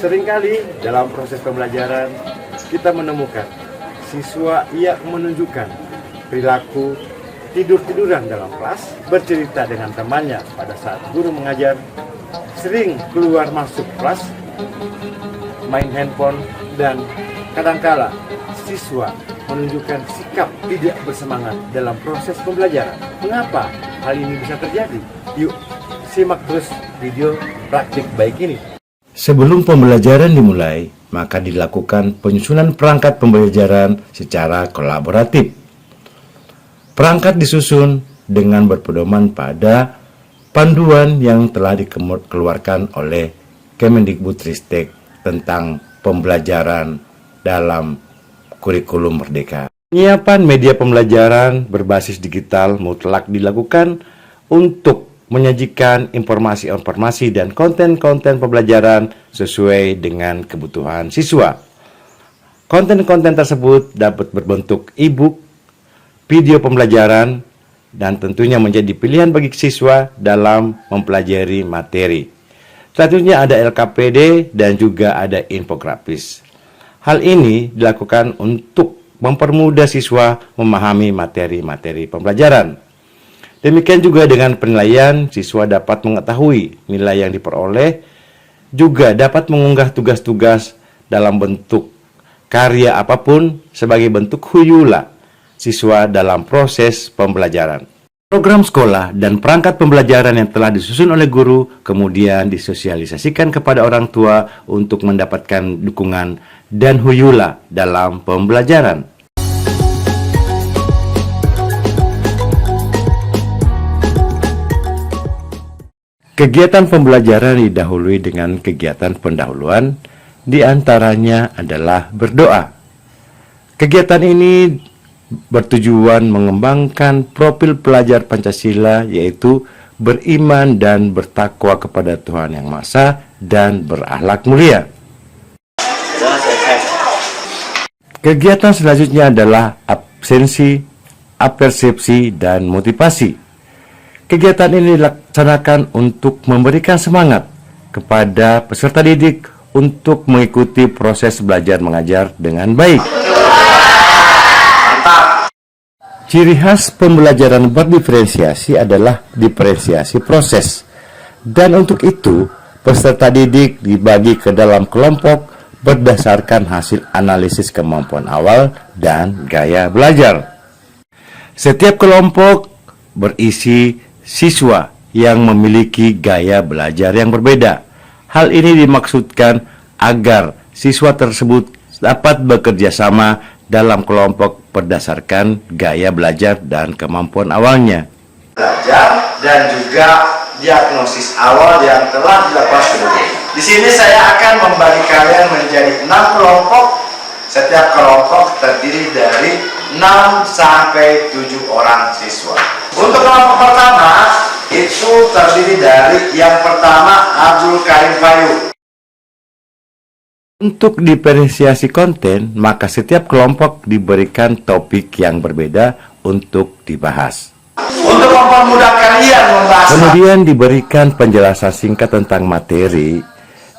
Seringkali dalam proses pembelajaran kita menemukan siswa ia menunjukkan perilaku tidur-tiduran dalam kelas, bercerita dengan temannya pada saat guru mengajar, sering keluar masuk kelas, main handphone, dan kadangkala siswa menunjukkan sikap tidak bersemangat dalam proses pembelajaran. Mengapa hal ini bisa terjadi? Yuk, simak terus video praktik baik ini. Sebelum pembelajaran dimulai, maka dilakukan penyusunan perangkat pembelajaran secara kolaboratif. Perangkat disusun dengan berpedoman pada panduan yang telah dikeluarkan oleh Kemendikbudristek tentang pembelajaran dalam kurikulum Merdeka. Penyiapan media pembelajaran berbasis digital mutlak dilakukan untuk menyajikan informasi-informasi dan konten-konten pembelajaran sesuai dengan kebutuhan siswa. Konten-konten tersebut dapat berbentuk e-book, video pembelajaran, dan tentunya menjadi pilihan bagi siswa dalam mempelajari materi. Selanjutnya ada LKPD dan juga ada infografis. Hal ini dilakukan untuk mempermudah siswa memahami materi-materi pembelajaran. Demikian juga dengan penilaian, siswa dapat mengetahui nilai yang diperoleh, juga dapat mengunggah tugas-tugas dalam bentuk karya apapun sebagai bentuk huyula siswa dalam proses pembelajaran. Program sekolah dan perangkat pembelajaran yang telah disusun oleh guru kemudian disosialisasikan kepada orang tua untuk mendapatkan dukungan dan huyula dalam pembelajaran. Kegiatan pembelajaran didahului dengan kegiatan pendahuluan, diantaranya adalah berdoa. Kegiatan ini bertujuan mengembangkan profil pelajar Pancasila, yaitu beriman dan bertakwa kepada Tuhan Yang Maha Esa dan berakhlak mulia. Kegiatan selanjutnya adalah absensi, apersepsi, dan motivasi. Kegiatan ini dilaksanakan untuk memberikan semangat kepada peserta didik untuk mengikuti proses belajar mengajar dengan baik. Ciri khas pembelajaran berdiferensiasi adalah diferensiasi proses. Dan untuk itu, peserta didik dibagi ke dalam kelompok berdasarkan hasil analisis kemampuan awal dan gaya belajar. Setiap kelompok berisi siswa yang memiliki gaya belajar yang berbeda. Hal ini dimaksudkan agar siswa tersebut dapat bekerja sama dalam kelompok berdasarkan gaya belajar dan kemampuan awalnya. Belajar dan juga diagnosis awal yang telah dilakukan sebelumnya. Di sini saya akan membagi kalian menjadi 6 kelompok. Setiap kelompok terdiri dari 6 sampai 7 orang siswa. Untuk kelompok pertama itu terdiri dari yang pertama Abdul Karim Fayu. Untuk diferensiasi konten, maka setiap kelompok diberikan topik yang berbeda untuk dibahas. Untuk mempermudah kalian membahas, kemudian diberikan penjelasan singkat tentang materi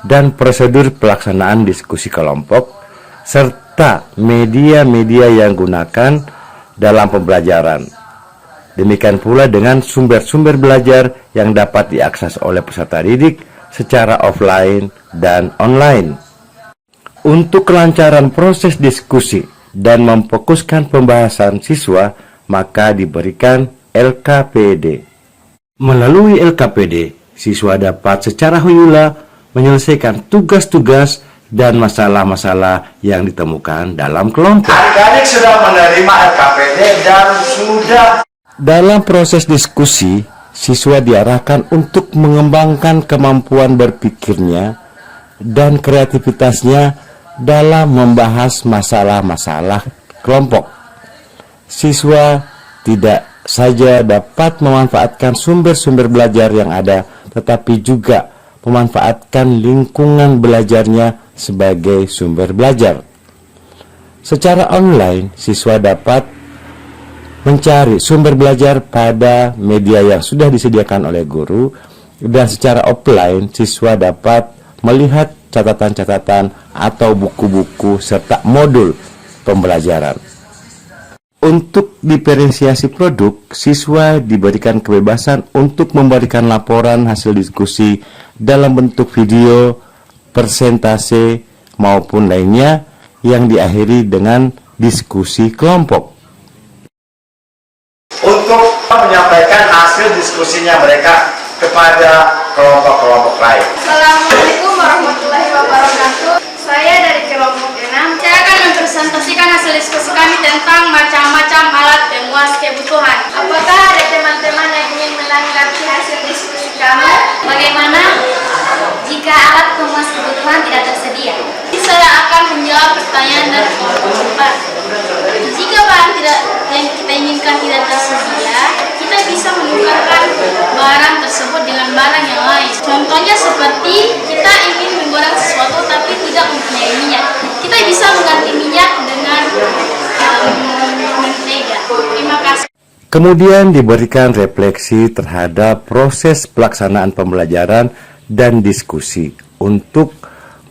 dan prosedur pelaksanaan diskusi kelompok, serta media-media yang gunakan dalam pembelajaran. Demikian pula dengan sumber-sumber belajar yang dapat diakses oleh peserta didik secara offline dan online. Untuk kelancaran proses diskusi dan memfokuskan pembahasan siswa, maka diberikan LKPD. Melalui LKPD, siswa dapat secara huyula menyelesaikan tugas-tugas dan masalah-masalah yang ditemukan dalam kelompok. Adik-adik sudah menerima LKPD dan sudah. Dalam proses diskusi, siswa diarahkan untuk mengembangkan kemampuan berpikirnya dan kreativitasnya dalam membahas masalah-masalah kelompok. Siswa tidak saja dapat memanfaatkan sumber-sumber belajar yang ada, tetapi juga memanfaatkan lingkungan belajarnya sebagai sumber belajar. Secara online, siswa dapat mencari sumber belajar pada media yang sudah disediakan oleh guru, dan secara offline, siswa dapat melihat catatan-catatan atau buku-buku serta modul pembelajaran. Untuk diferensiasi produk, siswa diberikan kebebasan untuk memberikan laporan hasil diskusi dalam bentuk video, presentase, maupun lainnya yang diakhiri dengan diskusi kelompok. Untuk menyampaikan hasil diskusinya mereka kepada kelompok-kelompok lain. Assalamualaikum warahmatullahi wabarakatuh. Saya dari kelompok 6. Saya akan mempresentasikan hasil diskusi kami tentang macam-macam alat pemuas kebutuhan. Apakah ada teman-teman yang ingin menanggapi hasil diskusi kami? Bagaimana jika alat pemuas kebutuhan tidak tersedia? Saya akan menjawab pertanyaan dari kelompok 4. Jika barang yang kita inginkan tidak tersedia, kita bisa menukarkan barang tersebut dengan barang yang lain. Contohnya seperti kita ingin menggoreng sesuatu tapi tidak mempunyai minyak. Kita bisa mengganti minyak dengan mentega. Terima kasih. Kemudian diberikan refleksi terhadap proses pelaksanaan pembelajaran dan diskusi untuk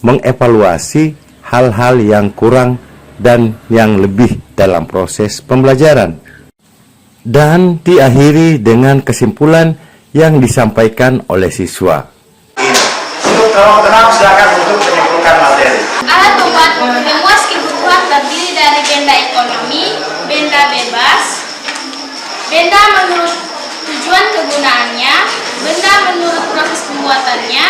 mengevaluasi hal-hal yang kurang dan yang lebih dalam proses pembelajaran. Dan diakhiri dengan kesimpulan yang disampaikan oleh siswa. Untuk tenang, silakan untuk menyimpulkan materi. Alat pemuas kebutuhan terdiri dari benda ekonomi, benda bebas, benda menurut tujuan kegunaannya, benda menurut proses pembuatannya,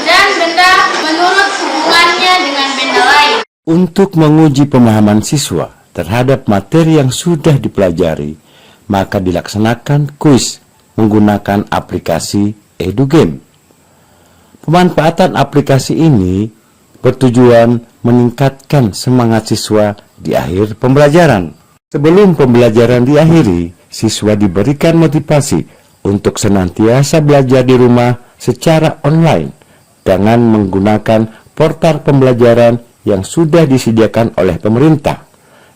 dan benda menurut hubungannya dengan benda lain. Untuk menguji pemahaman siswa terhadap materi yang sudah dipelajari, maka dilaksanakan kuis menggunakan aplikasi EduGame. Pemanfaatan aplikasi ini bertujuan meningkatkan semangat siswa di akhir pembelajaran. Sebelum pembelajaran diakhiri, siswa diberikan motivasi untuk senantiasa belajar di rumah secara online dengan menggunakan portal pembelajaran yang sudah disediakan oleh pemerintah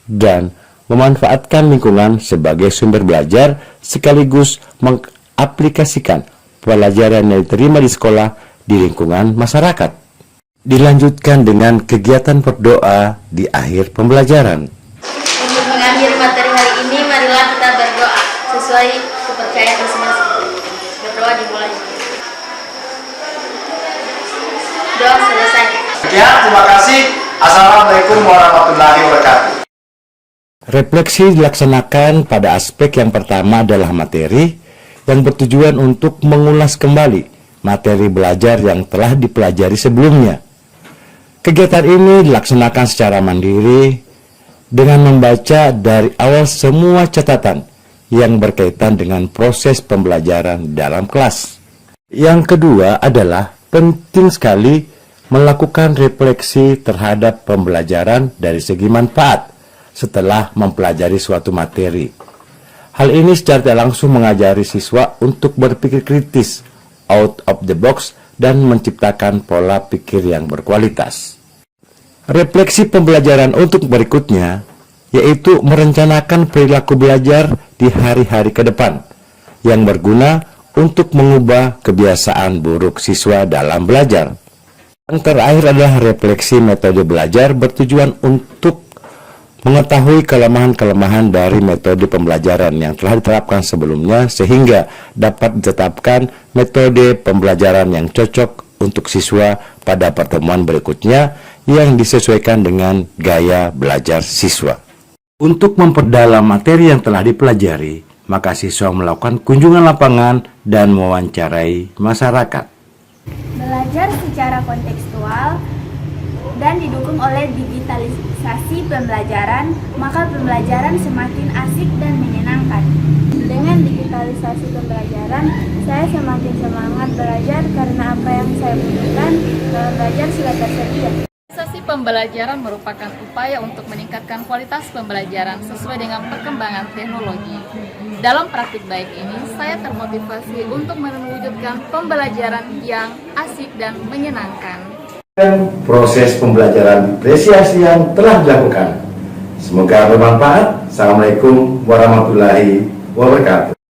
dan memanfaatkan lingkungan sebagai sumber belajar sekaligus mengaplikasikan pelajaran yang diterima di sekolah di lingkungan masyarakat. Dilanjutkan dengan kegiatan berdoa di akhir pembelajaran. Untuk mengakhiri materi hari ini, marilah kita berdoa sesuai kepercayaan masing-masing. Berdoa dimulai. Doa selesai. Sekian, terima kasih. Assalamualaikum warahmatullahi wabarakatuh. Refleksi dilaksanakan pada aspek yang pertama adalah materi yang bertujuan untuk mengulas kembali materi belajar yang telah dipelajari sebelumnya. Kegiatan ini dilaksanakan secara mandiri dengan membaca dari awal semua catatan yang berkaitan dengan proses pembelajaran dalam kelas. Yang kedua adalah penting sekali melakukan refleksi terhadap pembelajaran dari segi manfaat setelah mempelajari suatu materi. Hal ini secara tidak langsung mengajari siswa untuk berpikir kritis, out of the box, dan menciptakan pola pikir yang berkualitas. Refleksi pembelajaran untuk berikutnya yaitu merencanakan perilaku belajar di hari-hari ke depan yang berguna untuk mengubah kebiasaan buruk siswa dalam belajar. Yang terakhir adalah refleksi metode belajar bertujuan untuk mengetahui kelemahan-kelemahan dari metode pembelajaran yang telah diterapkan sebelumnya sehingga dapat ditetapkan metode pembelajaran yang cocok untuk siswa pada pertemuan berikutnya yang disesuaikan dengan gaya belajar siswa. Untuk memperdalam materi yang telah dipelajari, maka siswa melakukan kunjungan lapangan dan mewawancarai masyarakat. Belajar secara kontekstual dan didukung oleh digitalisasi pembelajaran, maka pembelajaran semakin asik dan menyenangkan. Dengan digitalisasi pembelajaran, saya semakin semangat belajar karena apa yang saya butuhkan dalam belajar sudah tersedia. Digitalisasi pembelajaran merupakan upaya untuk meningkatkan kualitas pembelajaran sesuai dengan perkembangan teknologi. Dalam praktik baik ini, saya termotivasi untuk mewujudkan pembelajaran yang asik dan menyenangkan. Proses pembelajaran apresiasi yang telah dilakukan. Semoga bermanfaat. Assalamualaikum warahmatullahi wabarakatuh.